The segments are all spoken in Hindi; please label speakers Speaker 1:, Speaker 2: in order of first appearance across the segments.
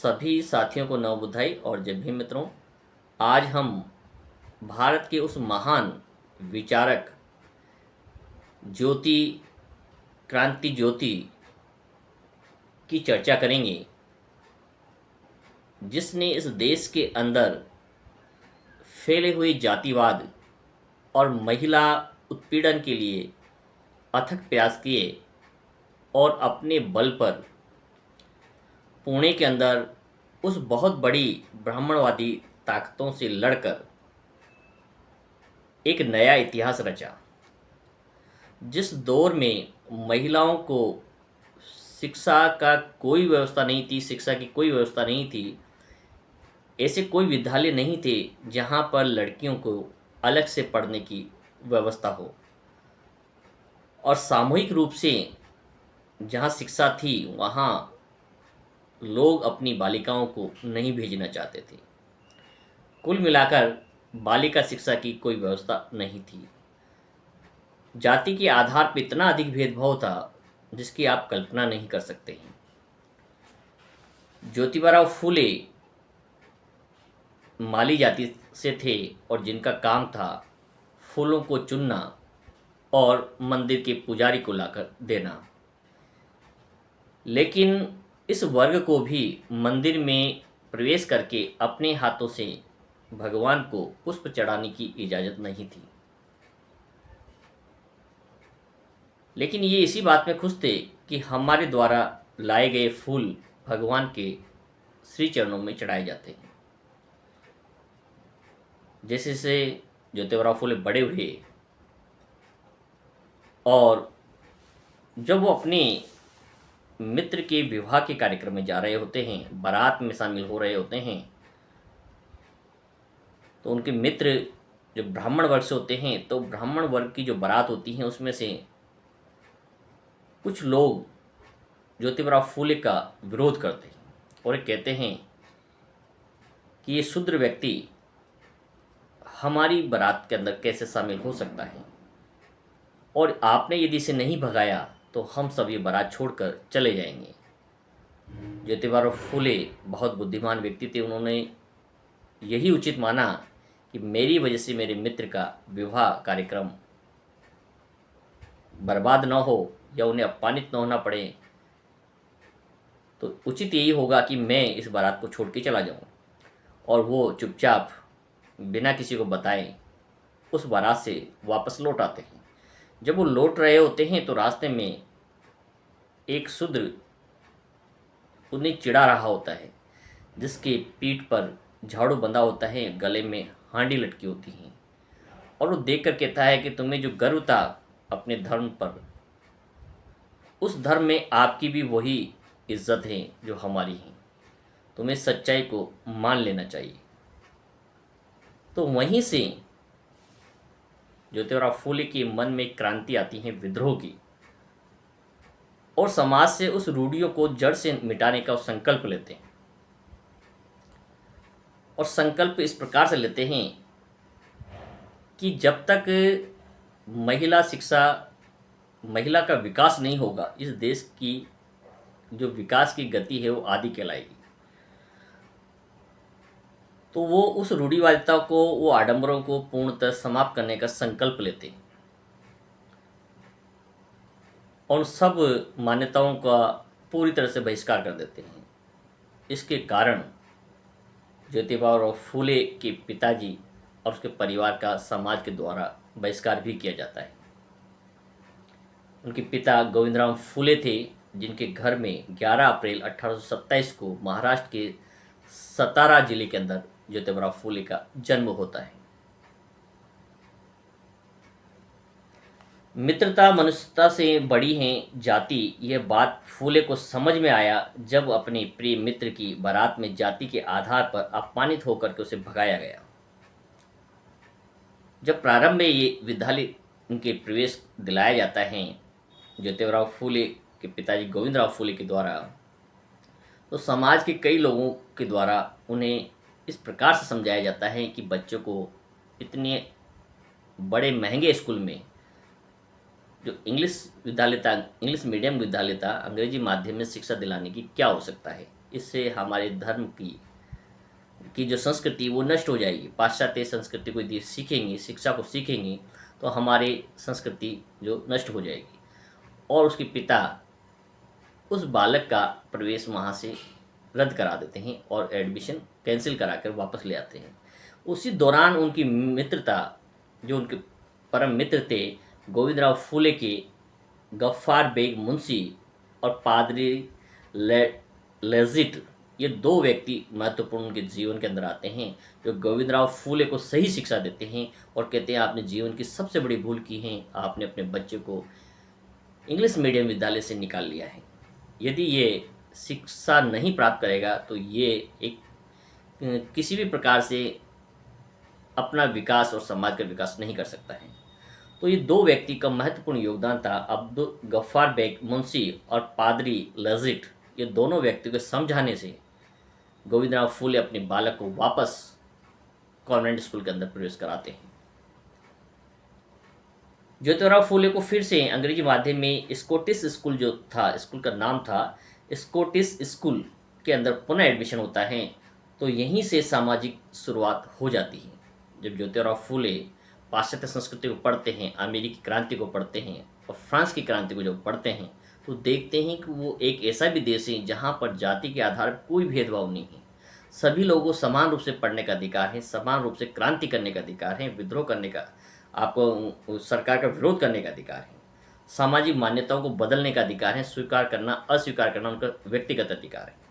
Speaker 1: सभी साथियों को नव बुधाई और जय भीम मित्रों। आज हम भारत के उस महान विचारक ज्योति क्रांति ज्योति की चर्चा करेंगे जिसने इस देश के अंदर फैले हुए जातिवाद और महिला उत्पीड़न के लिए अथक प्रयास किए और अपने बल पर पुणे के अंदर उस बहुत बड़ी ब्राह्मणवादी ताकतों से लड़कर एक नया इतिहास रचा। जिस दौर में महिलाओं को शिक्षा का कोई व्यवस्था नहीं थी, शिक्षा की कोई व्यवस्था नहीं थी, ऐसे कोई विद्यालय नहीं थे जहाँ पर लड़कियों को अलग से पढ़ने की व्यवस्था हो, और सामूहिक रूप से जहाँ शिक्षा थी वहाँ लोग अपनी बालिकाओं को नहीं भेजना चाहते थे। कुल मिलाकर बालिका शिक्षा की कोई व्यवस्था नहीं थी। जाति के आधार पर इतना अधिक भेदभाव था जिसकी आप कल्पना नहीं कर सकते हैं। ज्योतिबाराव फूले माली जाति से थे और जिनका काम था फूलों को चुनना और मंदिर के पुजारी को लाकर देना। लेकिन इस वर्ग को भी मंदिर में प्रवेश करके अपने हाथों से भगवान को पुष्प चढ़ाने की इजाज़त नहीं थी। लेकिन ये इसी बात में खुश थे कि हमारे द्वारा लाए गए फूल भगवान के श्री चरणों में चढ़ाए जाते हैं। जैसे से ज्योतिबाराव फूले बड़े हुए और जब वो अपने मित्र के विवाह के कार्यक्रम में जा रहे होते हैं, बारात में शामिल हो रहे होते हैं, तो उनके मित्र जो ब्राह्मण वर्ग से होते हैं, तो ब्राह्मण वर्ग की जो बारात होती है उसमें से कुछ लोग ज्योतिबाराव फूले का विरोध करते हैं और कहते हैं कि ये शूद्र व्यक्ति हमारी बारात के अंदर कैसे शामिल हो सकता है, और आपने यदि इसे नहीं भगाया तो हम सब ये बारात छोड़कर चले जाएंगे। ज्योतिबाराव फूले बहुत बुद्धिमान व्यक्ति थे। उन्होंने यही उचित माना कि मेरी वजह से मेरे मित्र का विवाह कार्यक्रम बर्बाद न हो या उन्हें अपमानित न होना पड़े, तो उचित यही होगा कि मैं इस बारात को छोड़ के चला जाऊं। और वो चुपचाप बिना किसी को बताए उस बारात से वापस लौट आते हैं। जब वो लौट रहे होते हैं तो रास्ते में एक शूद्र उन्हें चिढ़ा रहा होता है, जिसके पीठ पर झाड़ू बंधा होता है, गले में हांडी लटकी होती है, और वो देख कर कहता है कि तुम्हें जो गर्व था अपने धर्म पर, उस धर्म में आपकी भी वही इज्जत है जो हमारी है, तुम्हें सच्चाई को मान लेना चाहिए। तो वहीं से ज्योतिबाराव फूले के मन में क्रांति आती है, विद्रोह की, और समाज से उस रूढ़ियों को जड़ से मिटाने का संकल्प लेते हैं। और संकल्प इस प्रकार से लेते हैं कि जब तक महिला शिक्षा, महिला का विकास नहीं होगा, इस देश की जो विकास की गति है वो आधी कहलाएगी। तो वो उस रूढ़िवादिता को, वो आडंबरों को पूर्णतः समाप्त करने का संकल्प लेते हैं और सब मान्यताओं का पूरी तरह से बहिष्कार कर देते हैं। इसके कारण ज्योतिबाराव फूले के पिताजी और उसके परिवार का समाज के द्वारा बहिष्कार भी किया जाता है। उनके पिता गोविंदराव फूले थे, जिनके घर में 11 अप्रैल 1827 को महाराष्ट्र के सतारा जिले के अंदर ज्योतिबाराव फूले का जन्म होता है। मित्रता मनुष्यता से बड़ी है जाति, यह बात फूले को समझ में आया जब अपने प्रिय मित्र की बारात में जाति के आधार पर अपमानित होकर के उसे भगाया गया। जब प्रारंभ में ये विद्यालय उनके प्रवेश दिलाया जाता है ज्योतिबाराव फूले के पिताजी गोविंदराव फूले के द्वारा, तो समाज के कई लोगों के द्वारा उन्हें इस प्रकार से समझाया जाता है कि बच्चों को इतने बड़े महंगे स्कूल में, जो इंग्लिश विद्यालय था, इंग्लिश मीडियम विद्यालय था, अंग्रेजी माध्यम में शिक्षा दिलाने की क्या आवश्यकता है। इससे हमारे धर्म की जो संस्कृति वो नष्ट हो जाएगी। पाश्चात्य संस्कृति को यदि सीखेंगे, शिक्षा को सीखेंगे, तो हमारी संस्कृति जो नष्ट हो जाएगी। और उसके पिता उस बालक का प्रवेश वहाँ से रद्द करा देते हैं और एडमिशन कैंसिल करा कर वापस ले आते हैं। उसी दौरान उनकी मित्रता, जो उनके परम मित्र थे, गोविंदराव फूले के गफ्फार बेग मुंशी और पादरी लेजिट, ये दो व्यक्ति महत्वपूर्ण उनके जीवन के अंदर आते हैं, जो गोविंदराव फूले को सही शिक्षा देते हैं और कहते हैं आपने जीवन की सबसे बड़ी भूल की है, आपने अपने बच्चे को इंग्लिश मीडियम विद्यालय से निकाल लिया है। यदि ये शिक्षा नहीं प्राप्त करेगा तो ये एक किसी भी प्रकार से अपना विकास और समाज का विकास नहीं कर सकता है। तो ये दो व्यक्ति का महत्वपूर्ण योगदान था। अब्दुल गफ्फार बेग मुंशी और पादरी लजिट, ये दोनों व्यक्तियों के समझाने से गोविंदराव फूले अपने बालक को वापस कॉन्वेंट स्कूल के अंदर प्रवेश कराते हैं। ज्योतिराव फूले को फिर से अंग्रेजी माध्यम में स्कॉटिश स्कूल जो था, स्कूल का नाम था स्कॉटिश स्कूल, के अंदर पुनः एडमिशन होता है। तो यहीं से सामाजिक शुरुआत हो जाती है। जब ज्योतिराव फूले पाश्चात्य संस्कृति को पढ़ते हैं, अमेरिकी क्रांति को पढ़ते हैं और फ्रांस की क्रांति को जब पढ़ते हैं, तो देखते हैं कि वो एक ऐसा भी देश है जहाँ पर जाति के आधार पर कोई भेदभाव नहीं है। सभी लोगों को समान रूप से पढ़ने का अधिकार है, समान रूप से क्रांति करने का अधिकार है, विद्रोह करने का, आपको सरकार का विरोध करने का अधिकार है, सामाजिक मान्यताओं को बदलने का अधिकार है, स्वीकार करना अस्वीकार करना उनका व्यक्तिगत अधिकार है।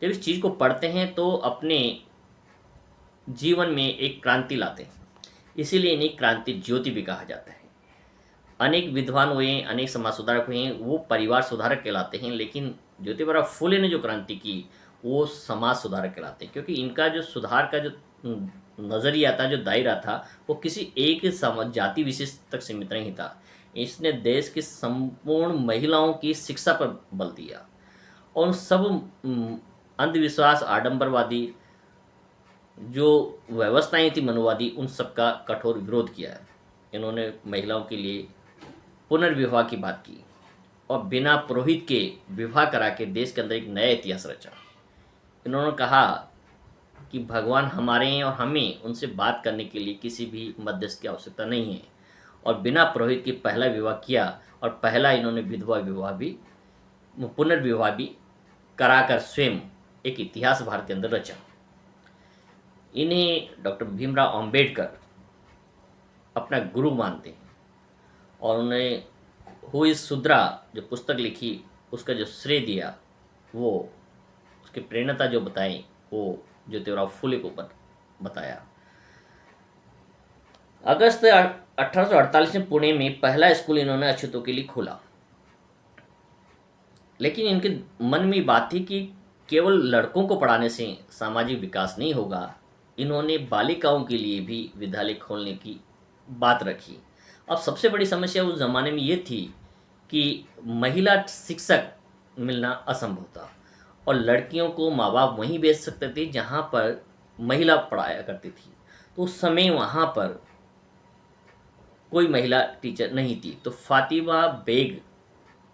Speaker 1: जब इस चीज़ को पढ़ते हैं तो अपने जीवन में एक क्रांति लाते हैं। इसीलिए इन्हें क्रांति ज्योति भी कहा जाता है। अनेक विद्वान हुए, अनेक समाज सुधारक हुए, वो परिवार सुधारक कहलाते हैं, लेकिन ज्योतिबा फूले ने जो क्रांति की वो समाज सुधारक कहलाते हैं, क्योंकि इनका जो सुधार का जो नज़रिया था, जो दायरा था, वो किसी एक समाज जाति विशेष तक सीमित नहीं था। इसने देश की संपूर्ण महिलाओं की शिक्षा पर बल दिया और सब अंधविश्वास, आडंबरवादी जो व्यवस्थाएं थी मनुवादी, उन सब का कठोर विरोध किया है। इन्होंने महिलाओं के लिए पुनर्विवाह की बात की और बिना पुरोहित के विवाह करा के देश के अंदर एक नया इतिहास रचा। इन्होंने कहा कि भगवान हमारे हैं और हमें उनसे बात करने के लिए किसी भी मध्यस्थ की आवश्यकता नहीं है, और बिना पुरोहित के पहला विवाह किया और पहला इन्होंने विधवा विवाह भी, पुनर्विवाह भी कराकर स्वयं एक इतिहास भारत के अंदर रचा। इन्हें डॉक्टर भीमराव अंबेडकर अपना गुरु मानते हैं और उन्हें हु इज़ शूद्रा जो पुस्तक लिखी उसका जो श्रेय दिया, वो उसके प्रेरणा जो बताई वो ज्योतिराव फूले को बताया। अगस्त 1848 में पुणे में पहला स्कूल इन्होंने अछूतों के लिए खोला, लेकिन इनके मन में बात थी कि केवल लड़कों को पढ़ाने से सामाजिक विकास नहीं होगा। इन्होंने बालिकाओं के लिए भी विद्यालय खोलने की बात रखी। अब सबसे बड़ी समस्या उस ज़माने में ये थी कि महिला शिक्षक मिलना असंभव था और लड़कियों को माँ बाप वहीं भेज सकते थे जहाँ पर महिला पढ़ाया करती थी। तो उस समय वहाँ पर कोई महिला टीचर नहीं थी। तो फातिमा बेग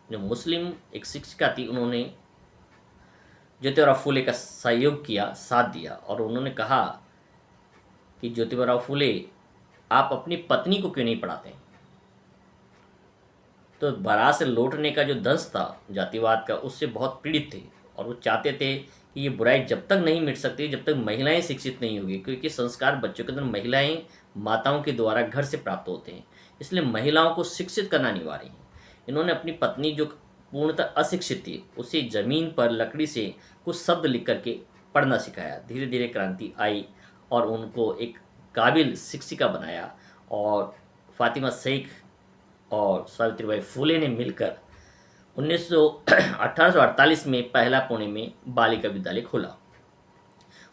Speaker 1: जो मुस्लिम एक शिक्षिका थी, उन्होंने ज्योतिबा फूले का सहयोग किया, साथ दिया, और उन्होंने कहा कि ज्योतिबा फूले आप अपनी पत्नी को क्यों नहीं पढ़ाते हैं। तो बारात से लौटने का जो दंश था जातिवाद का, उससे बहुत पीड़ित थे और वो चाहते थे कि ये बुराई जब तक नहीं मिट सकती जब तक महिलाएं शिक्षित नहीं होगी, क्योंकि संस्कार बच्चों के अंदर महिलाएं माताओं के द्वारा घर से प्राप्त होते हैं, इसलिए महिलाओं को शिक्षित करना अनिवार्य है। इन्होंने अपनी पत्नी जो पूर्णतः अशिक्षित थी उसे ज़मीन पर लकड़ी से कुछ शब्द लिख करके पढ़ना सिखाया। धीरे धीरे क्रांति आई और उनको एक काबिल शिक्षिका बनाया और फातिमा शेख और सावित्रीबाई फूले ने मिलकर 1848 में पहला पुणे में बालिका विद्यालय खोला।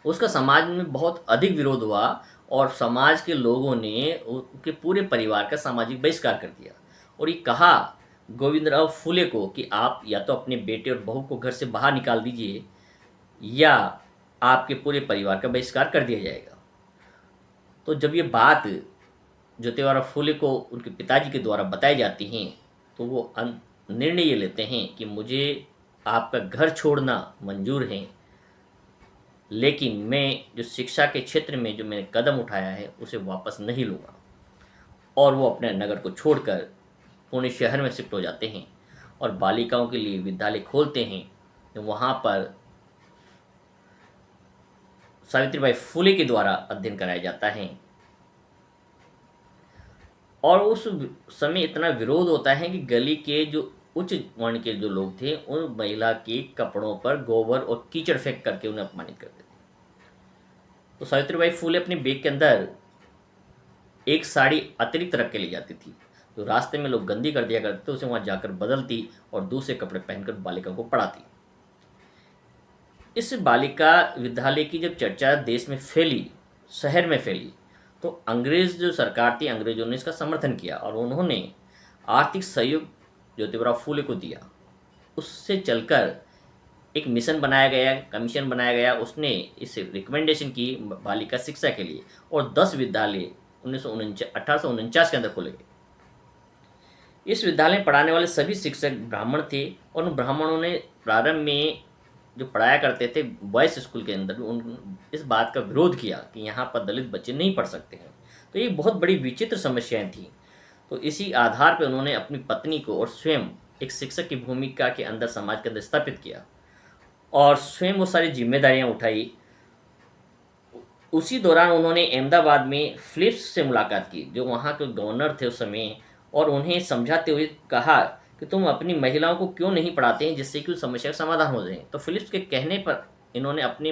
Speaker 1: उसका समाज में बहुत अधिक विरोध हुआ और समाज के लोगों ने उनके पूरे परिवार का सामाजिक बहिष्कार कर दिया और ये कहा गोविंदराव फूले को कि आप या तो अपने बेटे और बहू को घर से बाहर निकाल दीजिए या आपके पूरे परिवार का बहिष्कार कर दिया जाएगा। तो जब ये बात ज्योतिबा फूले को उनके पिताजी के द्वारा बताई जाती हैं तो वो निर्णय ये लेते हैं कि मुझे आपका घर छोड़ना मंजूर है, लेकिन मैं जो शिक्षा के क्षेत्र में जो मैंने कदम उठाया है उसे वापस नहीं लूँगा। और वो अपने नगर को छोड़कर पुणे शहर में शिफ्ट हो जाते हैं और बालिकाओं के लिए विद्यालय खोलते हैं। वहाँ पर सावित्रीबाई फुले के द्वारा अध्ययन कराया जाता है। और उस समय इतना विरोध होता है कि गली के जो उच्च वर्ण के जो लोग थे उन महिला के कपड़ों पर गोबर और कीचड़ फेंक करके उन्हें अपमानित करते थे। तो सावित्रीबाई फुले अपने बैग के अंदर एक साड़ी अतिरिक्त रख के ले जाती थी। तो रास्ते में लोग गंदी कर दिया करते थे, उसे वहाँ जाकर बदलती और दूसरे कपड़े पहनकर बालिका को पढ़ाती। इस बालिका विद्यालय की जब चर्चा देश में फैली, शहर में फैली, तो अंग्रेज जो सरकार थी, अंग्रेजों ने इसका समर्थन किया और उन्होंने आर्थिक सहयोग ज्योतिबा फूले को दिया। उससे चलकर एक मिशन बनाया गया, कमीशन बनाया गया, उसने इस रिकमेंडेशन की बालिका शिक्षा के लिए और 10 विद्यालय 1849 के अंदर खोले गए। इस विद्यालय में पढ़ाने वाले सभी शिक्षक ब्राह्मण थे और उन ब्राह्मणों ने प्रारंभ में जो पढ़ाया करते थे बॉयज़ स्कूल के अंदर उन इस बात का विरोध किया कि यहाँ पर दलित बच्चे नहीं पढ़ सकते हैं। तो ये बहुत बड़ी विचित्र समस्याएं थी। तो इसी आधार पर उन्होंने अपनी पत्नी को और स्वयं एक शिक्षक की भूमिका के अंदर समाज के अंदर स्थापित किया और स्वयं वो सारी जिम्मेदारियां उठाई। उसी दौरान उन्होंने अहमदाबाद में फिलिप्स से मुलाकात की, जो वहाँ के गवर्नर थे उस समय, और उन्हें समझाते हुए कहा कि तुम अपनी महिलाओं को क्यों नहीं पढ़ाते हैं जिससे कि उस समस्या का समाधान हो जाए। तो फिलिप्स के कहने पर इन्होंने अपनी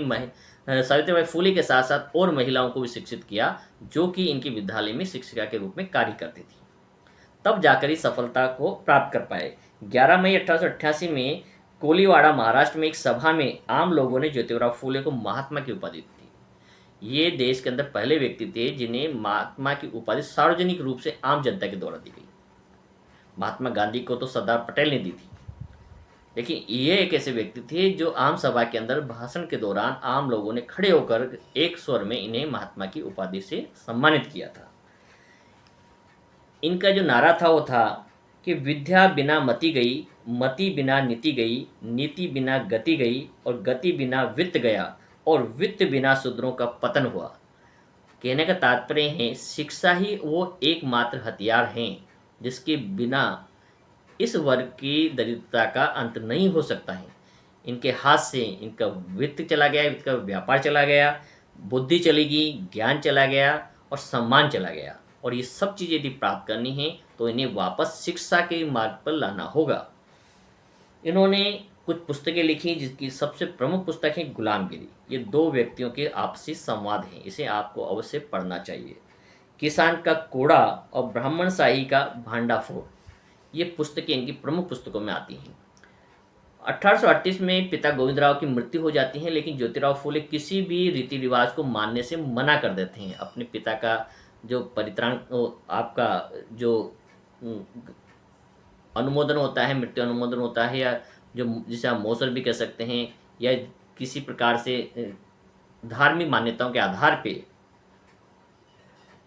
Speaker 1: सावित्रीबाई फुले के साथ साथ और महिलाओं को भी शिक्षित किया जो कि इनके विद्यालय में शिक्षिका के रूप में कार्य करती थी। तब जाकर इस सफलता को प्राप्त कर पाए। 11 मई 1888 में कोलीवाड़ा महाराष्ट्र में एक सभा में आम लोगों ने ज्योतिबा फुले को महात्मा की उपाधि दी। ये देश के अंदर पहले व्यक्ति थे जिन्हें महात्मा की उपाधि सार्वजनिक रूप से आम जनता के द्वारा दी गई। महात्मा गांधी को तो सरदार पटेल ने दी थी, लेकिन ये एक ऐसे व्यक्ति थे जो आम सभा के अंदर भाषण के दौरान आम लोगों ने खड़े होकर एक स्वर में इन्हें महात्मा की उपाधि से सम्मानित किया था। इनका जो नारा था वो था कि विद्या बिना मति गई, मति बिना नीति गई, नीति बिना गति गई और गति बिना वित्त गया और वित्त बिना शूद्रों का पतन हुआ। कहने का तात्पर्य है शिक्षा ही वो एकमात्र हथियार हैं जिसके बिना इस वर्ग की दरिद्रता का अंत नहीं हो सकता है। इनके हाथ से इनका वित्त चला गया, इनका व्यापार चला गया, बुद्धि चली गई, ज्ञान चला गया और सम्मान चला गया। और ये सब चीज़ें यदि प्राप्त करनी है तो इन्हें वापस शिक्षा के मार्ग पर लाना होगा। इन्होंने कुछ पुस्तकें लिखी जिसकी सबसे प्रमुख पुस्तक है गुलामगिरी। ये दो व्यक्तियों के आपसी संवाद हैं, इसे आपको अवश्य पढ़ना चाहिए। किसान का कोड़ा और ब्राह्मण शाही का भांडाफोड़, ये पुस्तकें इनकी प्रमुख पुस्तकों में आती हैं। 1838 में पिता गोविंदराव की मृत्यु हो जाती है, लेकिन ज्योतिराव फुले किसी भी रीति रिवाज को मानने से मना कर देते हैं। अपने पिता का जो परित्राण आपका जो अनुमोदन होता है, मृत्यु अनुमोदन होता है, या जो जिसे आप मौसर भी कह सकते हैं, या किसी प्रकार से धार्मिक मान्यताओं के आधार पे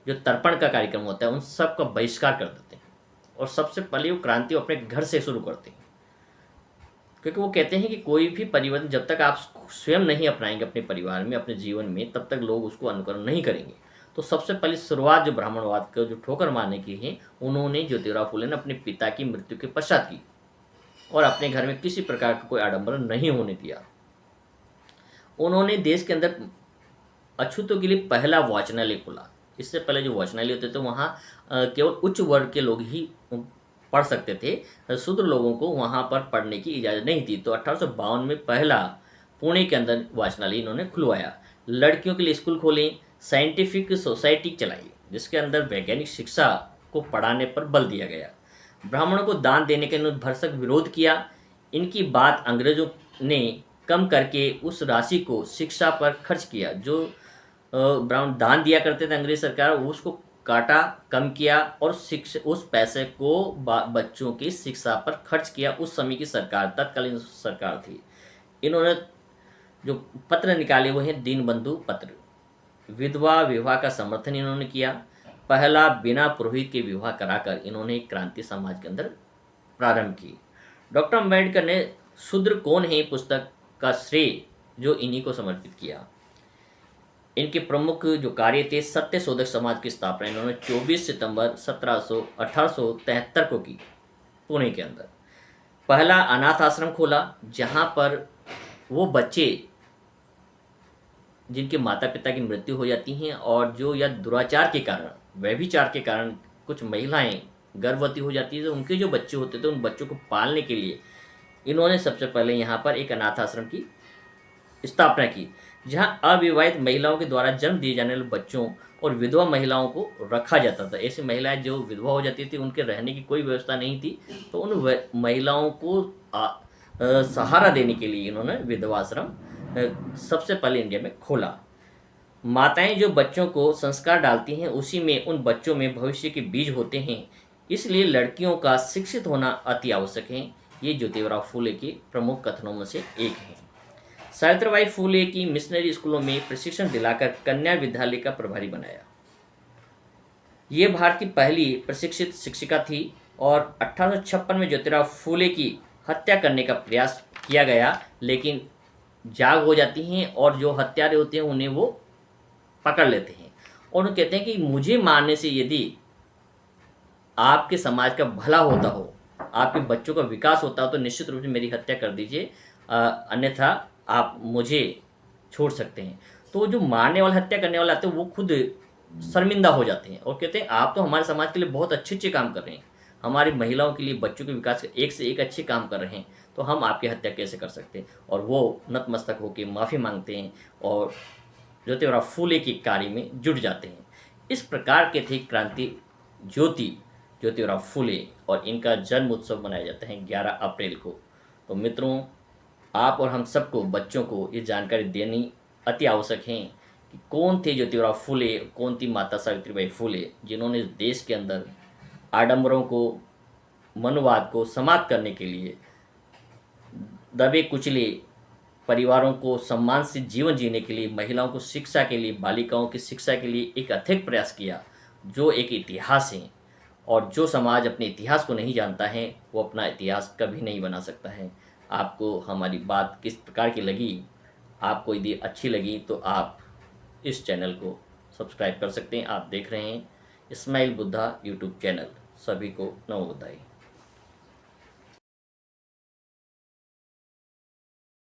Speaker 1: जो तर्पण का कार्यक्रम होता है उन सब का बहिष्कार कर देते हैं और सबसे पहले वो क्रांति अपने घर से शुरू करते हैं। क्योंकि वो कहते हैं कि कोई भी परिवर्तन जब तक आप स्वयं नहीं अपनाएंगे अपने परिवार में, अपने जीवन में, तब तक लोग उसको अनुकरण नहीं करेंगे। तो सबसे पहले शुरुआत जो ब्राह्मणवाद का जो ठोकर मारने की है उन्होंने ज्योतिराव फुले ने अपने पिता की मृत्यु के पश्चात की और अपने घर में किसी प्रकार का कोई आडंबर नहीं होने दिया। उन्होंने देश के अंदर अछूतों के लिए पहला वाचनालय खोला। इससे पहले जो वाचनालय होते थे वहाँ केवल उच्च वर्ग के लोग ही पढ़ सकते थे, शूद्र लोगों को वहाँ पर पढ़ने की इजाज़त नहीं थी। तो 1852 में पहला पुणे के अंदर वाचनालय इन्होंने खुलवाया। लड़कियों के लिए स्कूल खोले, साइंटिफिक सोसाइटी चलाई जिसके अंदर वैज्ञानिक शिक्षा को पढ़ाने पर बल दिया गया। ब्राह्मणों को दान देने का इन्होंने भरसक विरोध किया। इनकी बात अंग्रेजों ने कम करके उस राशि को शिक्षा पर खर्च किया। जो ब्राह्मण दान दिया करते थे अंग्रेज सरकार, उसको काटा, कम किया और शिक्षा उस पैसे को बच्चों की शिक्षा पर खर्च किया। उस समय की सरकार तत्कालीन सरकार थी। इन्होंने जो पत्र निकाले वो हैं दीनबंधु पत्र। विधवा विवाह का समर्थन इन्होंने किया। पहला बिना पुरोहित के विवाह कराकर इन्होंने एक क्रांति समाज के अंदर प्रारंभ की। डॉक्टर अम्बेडकर ने शूद्र कौन है पुस्तक का श्रेय जो इन्हीं को समर्पित किया। इनके प्रमुख जो कार्य थे, सत्य शोधक समाज की स्थापना इन्होंने 24 सितंबर 1873 को की, पुणे के अंदर। पहला अनाथ आश्रम खोला, जहाँ पर वो बच्चे जिनके माता पिता की मृत्यु हो जाती हैं और जो या दुराचार के कारण, व्यभिचार के कारण कुछ महिलाएं गर्भवती हो जाती है, तो उनके जो बच्चे होते थे उन बच्चों को पालने के लिए इन्होंने सबसे पहले यहाँ पर एक अनाथ आश्रम की स्थापना की, जहाँ अविवाहित महिलाओं के द्वारा जन्म दिए जाने वाले बच्चों और विधवा महिलाओं को रखा जाता था। ऐसी महिलाएं जो विधवा हो जाती थी, उनके रहने की कोई व्यवस्था नहीं थी, तो उन महिलाओं को सहारा देने के लिए इन्होंने विधवा आश्रम सबसे पहले इंडिया में खोला। माताएं जो बच्चों को संस्कार डालती हैं, उसी में उन बच्चों में भविष्य के बीज होते हैं, इसलिए लड़कियों का शिक्षित होना अति आवश्यक है। ये ज्योतिबा फूले के प्रमुख कथनों में से एक है। सावित्रीबाई फूले की मिशनरी स्कूलों में प्रशिक्षण दिलाकर कन्या विद्यालय का प्रभारी बनाया। ये भारत की पहली प्रशिक्षित शिक्षिका थी और 1856 में ज्योतिबा फूले की हत्या करने का प्रयास किया गया, लेकिन जाग हो जाती हैं और जो हत्यारे होते हैं उन्हें वो पकड़ लेते हैं और वो कहते हैं कि मुझे मारने से यदि आपके समाज का भला होता हो, आपके बच्चों का विकास होता हो, तो निश्चित रूप से मेरी हत्या कर दीजिए, अन्यथा आप मुझे छोड़ सकते हैं। तो जो मारने वाला, हत्या करने वाले आते हैं, वो खुद शर्मिंदा हो जाते हैं और कहते हैं आप तो हमारे समाज के लिए बहुत अच्छे अच्छे काम कर रहे हैं, हमारी महिलाओं के लिए, बच्चों के विकास के एक से एक अच्छे काम कर रहे हैं, तो हम आपकी हत्या कैसे कर सकते हैं। और वो नतमस्तक होकर माफ़ी मांगते हैं और ज्योतिबा फूले के कार्य में जुट जाते हैं। इस प्रकार के थे क्रांति ज्योति ज्योतिबा फूले, और इनका जन्म उत्सव मनाया जाता है 11 अप्रैल को। तो मित्रों, आप और हम सबको, बच्चों को ये जानकारी देनी अति आवश्यक है कि कौन थे ज्योतिबा फूले, कौन थी माता सावित्रीबाई फूले, जिन्होंने इस देश के अंदर आडंबरों को, मनोवाद को समाप्त करने के लिए, दबे कुचले परिवारों को सम्मान से जीवन जीने के लिए, महिलाओं को शिक्षा के लिए, बालिकाओं की शिक्षा के लिए एक अथक प्रयास किया, जो एक इतिहास है। और जो समाज अपने इतिहास को नहीं जानता है, वो अपना इतिहास कभी नहीं बना सकता है। आपको हमारी बात किस प्रकार की लगी? आपको यदि अच्छी लगी तो आप इस चैनल को सब्सक्राइब कर सकते हैं। आप देख रहे हैं इस्माइल बुद्धा यूट्यूब चैनल। सभी को नमो बुद्धाई।